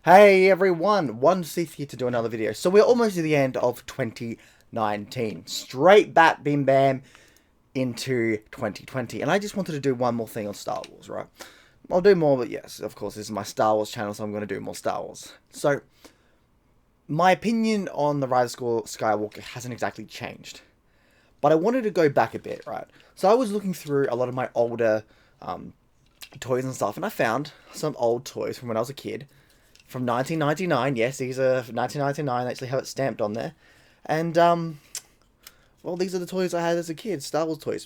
Hey everyone, one Sith here to do another video. So we're almost at the end of 2019. Straight back, bim bam, into 2020. And I just wanted to do one more thing on Star Wars, right? I'll do more, but yes, of course, this is my Star Wars channel, so I'm going to do more Star Wars. So, my opinion on the Rise of Skywalker hasn't exactly changed. But I wanted to go back a bit, right? So I was looking through a lot of my older toys and stuff, and I found some old toys from when I was a kid from 1999. Yes, these are 1999. They actually have it stamped on there. And, well, these are the toys I had as a kid. Star Wars toys.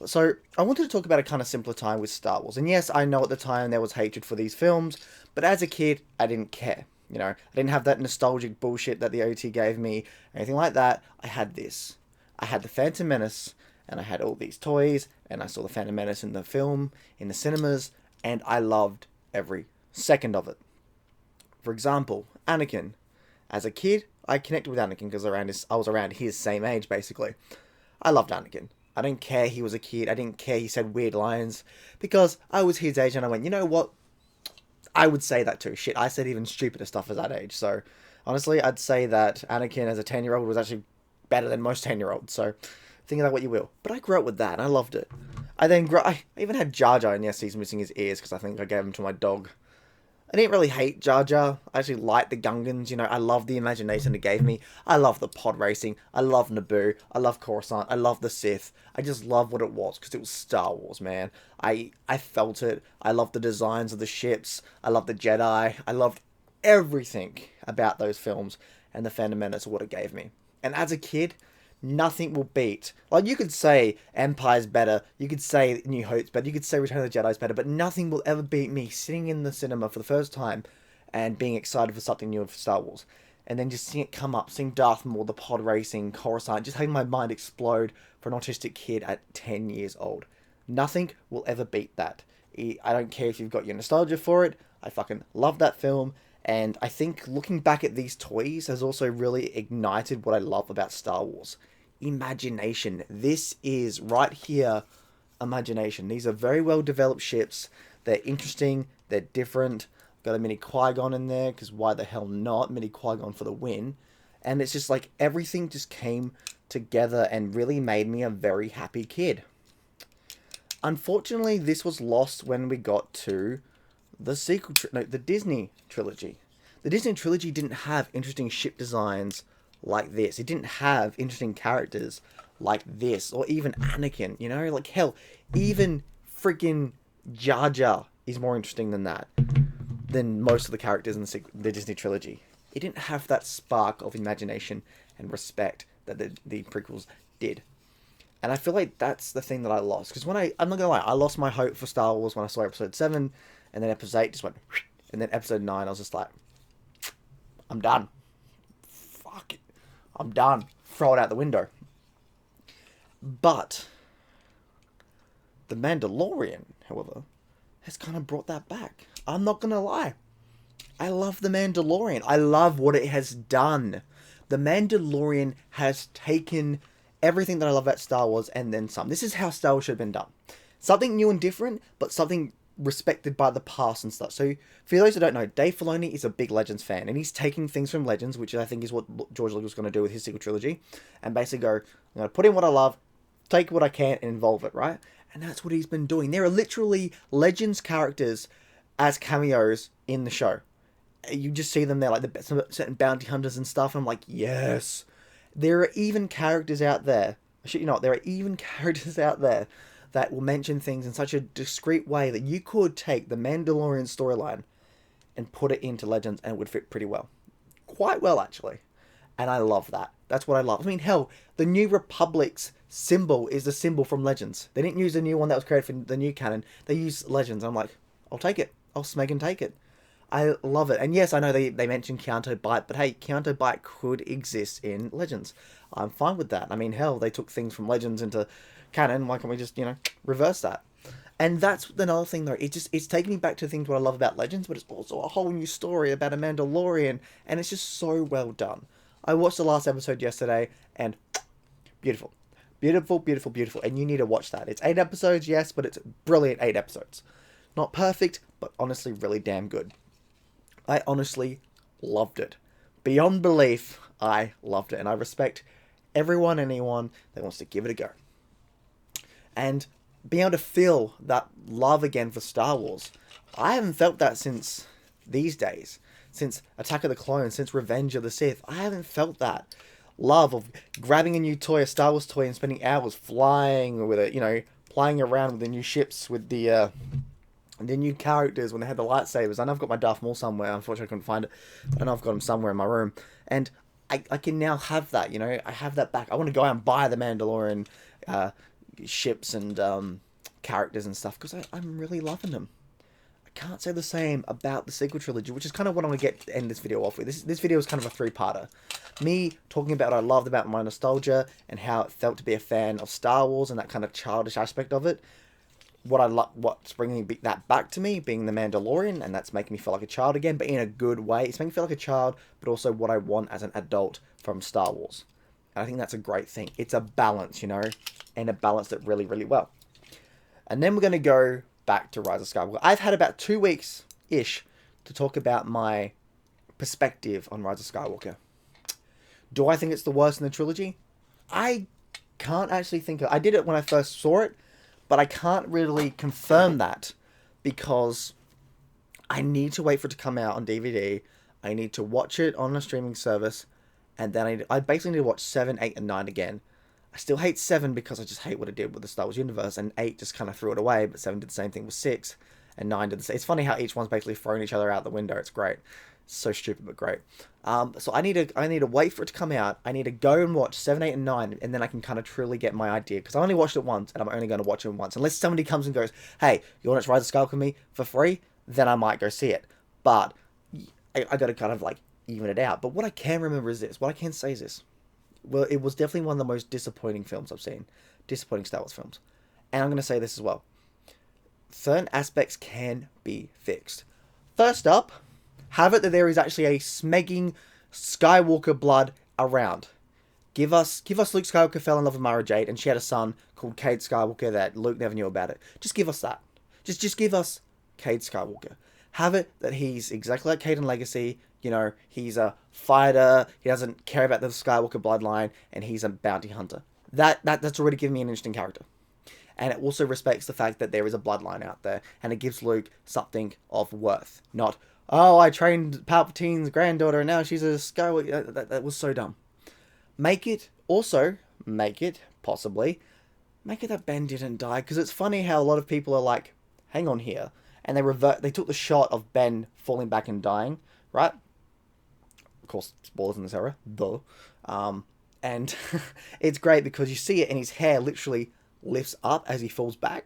So, I wanted to talk about a kind of simpler time with Star Wars. And yes, I know at the time there was hatred for these films, but as a kid, I didn't care. You know, I didn't have that nostalgic bullshit that the OT gave me, anything like that. I had this. I had the Phantom Menace, and I had all these toys, and I saw the Phantom Menace in the film, in the cinemas, and I loved every second of it. For example, Anakin. As a kid, I connected with Anakin because I was around his same age, basically. I loved Anakin. I didn't care he was a kid. I didn't care he said weird lines, because I was his age, and I went, you know what? I would say that too. Shit, I said even stupider stuff at that age. So, honestly, I'd say that Anakin as a 10-year-old was actually better than most 10-year-olds. So, think of that what you will. But I grew up with that, and I loved it. I even had Jar Jar, and yes, he's missing his ears because I think I gave him to my dog. I didn't really hate Jar Jar. I actually liked the Gungans, you know. I love the imagination it gave me. I love the pod racing. I love Naboo. I love Coruscant. I love the Sith. I just love what it was because it was Star Wars, man. I felt it. I loved the designs of the ships. I loved the Jedi. I loved everything about those films and the Phantom Menace, what it gave me. And as a kid, nothing will beat. Like, you could say Empire's better, you could say New Hope's better, you could say Return of the Jedi's better, but nothing will ever beat me sitting in the cinema for the first time and being excited for something new for Star Wars. And then just seeing it come up, seeing Darth Maul, the pod racing, Coruscant, just having my mind explode for an autistic kid at 10 years old. Nothing will ever beat that. I don't care if you've got your nostalgia for it. I fucking love that film. And I think looking back at these toys has also really ignited what I love about Star Wars. Imagination. This is right here, imagination. These are very well developed ships. They're interesting. They're different. Got a mini Qui-Gon in there, because why the hell not? Mini Qui-Gon for the win. And it's just like everything just came together and really made me a very happy kid. Unfortunately, this was lost when we got to the the Disney trilogy. The Disney trilogy didn't have interesting ship designs like this. It didn't have interesting characters like this, or even Anakin, you know? Like, hell, even freaking Jar Jar is more interesting than that, than most of the characters in the Disney trilogy. It didn't have that spark of imagination and respect that the prequels did. And I feel like that's the thing that I lost. Because I'm not gonna lie, I lost my hope for Star Wars when I saw Episode 7, and then Episode 8 just went, and then Episode 9, I was just like, I'm done. Fuck it. I'm done. Throw it out the window. But The Mandalorian, however, has kind of brought that back. I'm not gonna lie. I love The Mandalorian. I love what it has done. The Mandalorian has taken everything that I love about Star Wars and then some. This is how Star Wars should have been done. Something new and different, but something respected by the past and stuff. So, for those who don't know, Dave Filoni is a big Legends fan, and he's taking things from Legends, which I think is what George Lucas was going to do with his sequel trilogy, and basically go, I'm going to put in what I love, take what I can, and involve it, right? And that's what he's been doing. There are literally Legends characters as cameos in the show. You just see them there, like certain bounty hunters and stuff, and I'm like, yes. There are even characters out there, shit you not, there are even characters out there that will mention things in such a discreet way that you could take the Mandalorian storyline and put it into Legends and it would fit pretty well. Quite well, actually. And I love that. That's what I love. I mean, hell, the New Republic's symbol is the symbol from Legends. They didn't use the new one that was created for the new canon. They used Legends. I'm like, I'll take it. I'll smeg and take it. I love it. And yes, I know they mentioned Canto Bite, but hey, Canto Bite could exist in Legends. I'm fine with that. I mean, hell, they took things from Legends into canon. Why can't we just, reverse that? And that's another thing, though. It's taking me back to things what I love about Legends, but it's also a whole new story about a Mandalorian, and it's just so well done. I watched the last episode yesterday, and beautiful. Beautiful, beautiful, beautiful. And you need to watch that. It's 8 episodes, yes, but it's brilliant 8 episodes. Not perfect, but honestly really damn good. I honestly loved it. Beyond belief, I loved it. And I respect everyone, anyone that wants to give it a go. And being able to feel that love again for Star Wars, I haven't felt that since these days. Since Attack of the Clones, since Revenge of the Sith. I haven't felt that love of grabbing a new toy, a Star Wars toy, and spending hours flying with it, playing around with the new ships, with the new characters when they had the lightsabers. I know I've got my Darth Maul somewhere. Unfortunately, I couldn't find it. I know I've got him somewhere in my room. And I can now have that, I have that back. I want to go out and buy the Mandalorian ships and characters and stuff because I'm really loving them. I can't say the same about the sequel trilogy, which is kind of what I'm going to end this video off with. This video is kind of a three-parter. Me talking about what I loved about my nostalgia and how it felt to be a fan of Star Wars and that kind of childish aspect of it. What's bringing that back to me, being the Mandalorian, and that's making me feel like a child again, but in a good way. It's making me feel like a child, but also what I want as an adult from Star Wars. And I think that's a great thing. It's a balance, and it balanced it really, really well. And then we're going to go back to Rise of Skywalker. I've had about 2 weeks-ish to talk about my perspective on Rise of Skywalker. Do I think it's the worst in the trilogy? I can't actually think of... I did it when I first saw it, but I can't really confirm that because I need to wait for it to come out on DVD. I need to watch it on a streaming service, and then I basically need to watch 7, 8, and 9 again. I still hate 7 because I just hate what it did with the Star Wars universe, and 8 just kind of threw it away, but 7 did the same thing with 6, and 9 did the same. It's funny how each one's basically thrown each other out the window. It's great. It's so stupid, but great. So I need to wait for it to come out. I need to go and watch 7, 8, and 9, and then I can kind of truly get my idea, because I only watched it once, and I'm only going to watch it once. Unless somebody comes and goes, hey, you want to watch Rise of Skywalker with me for free? Then I might go see it. But I got to kind of even it out. But what I can remember is this. What I can say is this. Well, it was definitely one of the most disappointing films I've seen. Disappointing Star Wars films. And I'm going to say this as well. Certain aspects can be fixed. First up, have it that there is actually a smegging Skywalker blood around. Give us Luke Skywalker fell in love with Mara Jade and she had a son called Cade Skywalker that Luke never knew about it. Just give us that. Just give us Cade Skywalker. Have it that he's exactly like Cade in Legacy. He's a fighter. He doesn't care about the Skywalker bloodline, and he's a bounty hunter. That's already given me an interesting character. And it also respects the fact that there is a bloodline out there, and it gives Luke something of worth. Not, oh, I trained Palpatine's granddaughter, and now she's a Skywalker. That was so dumb. Make it possibly, make it that Ben didn't die, because it's funny how a lot of people are like, hang on here, and they took the shot of Ben falling back and dying, right? Of course, spoilers in this era, though. And it's great because you see it and his hair literally lifts up as he falls back.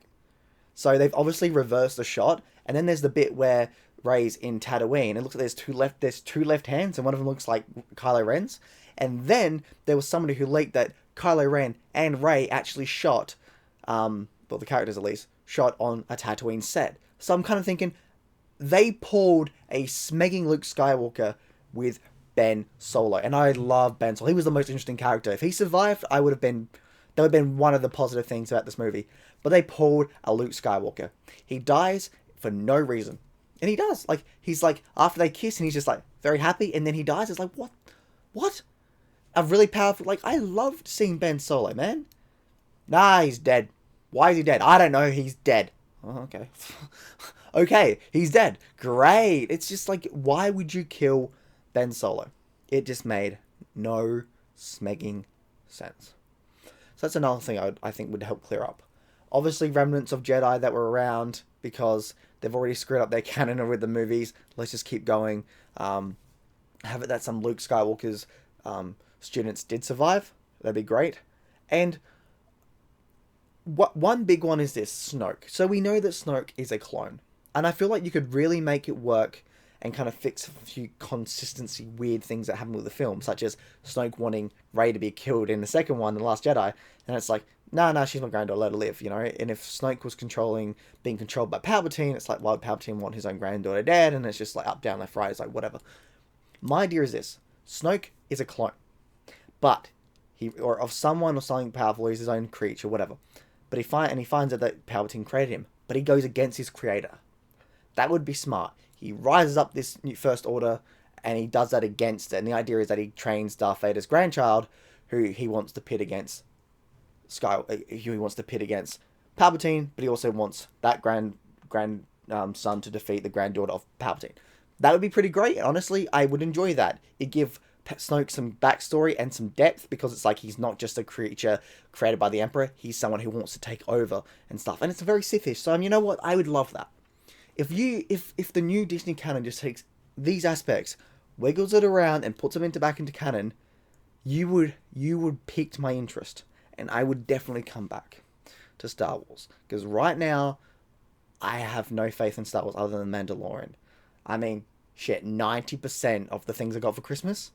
So they've obviously reversed the shot. And then there's the bit where Rey's in Tatooine. It looks like there's two left hands and one of them looks like Kylo Ren's. And then there was somebody who leaked that Kylo Ren and Rey actually shot, well, the characters at least, shot on a Tatooine set. So I'm kind of thinking, they pulled a smegging Luke Skywalker with Ben Solo. And I love Ben Solo. He was the most interesting character. If he survived, that would have been one of the positive things about this movie. But they pulled a Luke Skywalker. He dies for no reason. And he does. He's after they kiss and he's just very happy. And then he dies. It's like, what? What? A really powerful, I loved seeing Ben Solo, man. Nah, he's dead. Why is he dead? I don't know. He's dead. Oh, okay. Okay, he's dead. Great. It's just why would you kill Ben Solo? It just made no smegging sense. So that's another thing I think would help clear up. Obviously, remnants of Jedi that were around because they've already screwed up their canon with the movies. Let's just keep going. Have it that some Luke Skywalker's students did survive. That'd be great. And one big one is this, Snoke. So we know that Snoke is a clone. And I feel like you could really make it work and kind of fix a few consistency weird things that happen with the film, such as Snoke wanting Rey to be killed in the second one, The Last Jedi, and it's like, nah, she's my granddaughter, let her live, And if Snoke was being controlled by Palpatine, it's like, why would Palpatine want his own granddaughter dead? And it's just up, down, left, right, it's whatever. My idea is this, Snoke is a clone, but or of someone or something powerful. He's his own creature, whatever. But he finds out that Palpatine created him, but he goes against his creator. That would be smart. He rises up this new First Order, and he does that against it. And the idea is that he trains Darth Vader's grandchild, who he wants to pit against who he wants to pit against Palpatine, but he also wants that son to defeat the granddaughter of Palpatine. That would be pretty great. Honestly, I would enjoy that. It'd give Snoke some backstory and some depth, because it's like he's not just a creature created by the Emperor. He's someone who wants to take over and stuff. And it's very Sithish. So you know what? I would love that. If the new Disney canon just takes these aspects, wiggles it around, and puts them back into canon, you would pique my interest, and I would definitely come back to Star Wars. Because right now, I have no faith in Star Wars other than Mandalorian. I mean, shit, 90% of the things I got for Christmas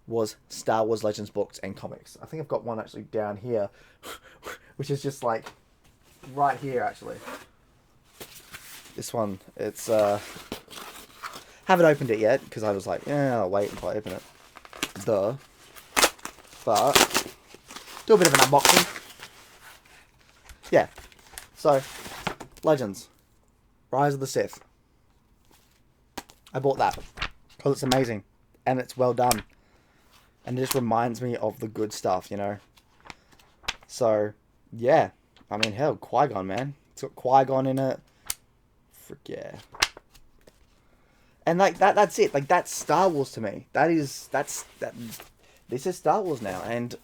was Star Wars Legends books and comics. I think I've got one actually down here, which is just like right here actually. This one, it's haven't opened it yet because I was like, yeah, I'll wait until I open it. But do a bit of an unboxing. Yeah. So, Legends, Rise of the Sith. I bought that because it's amazing and it's well done. And it just reminds me of the good stuff, you know. So, yeah. I mean, hell, Qui-Gon, man. It's got Qui-Gon in it. Frick yeah. And like that's it. Like that's Star Wars to me. This is Star Wars now, and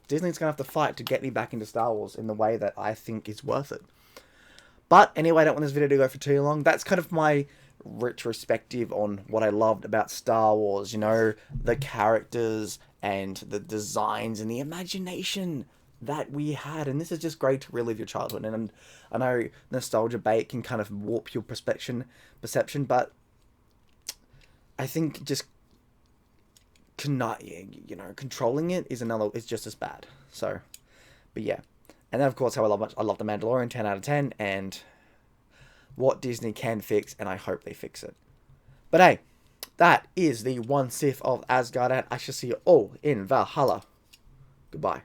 Disney's gonna have to fight to get me back into Star Wars in the way that I think is worth it. But anyway, I don't want this video to go for too long. That's kind of my retrospective on what I loved about Star Wars, you know, the characters and the designs and the imagination that we had. And this is just great to relive your childhood. And I know nostalgia bait can kind of warp your perception, but I think just controlling it is just as bad. So, but yeah. And then of course I love The Mandalorian, 10 out of 10, and what Disney can fix, and I hope they fix it. But hey, that is the one Sith of Asgard, and I shall see you all in Valhalla. Goodbye.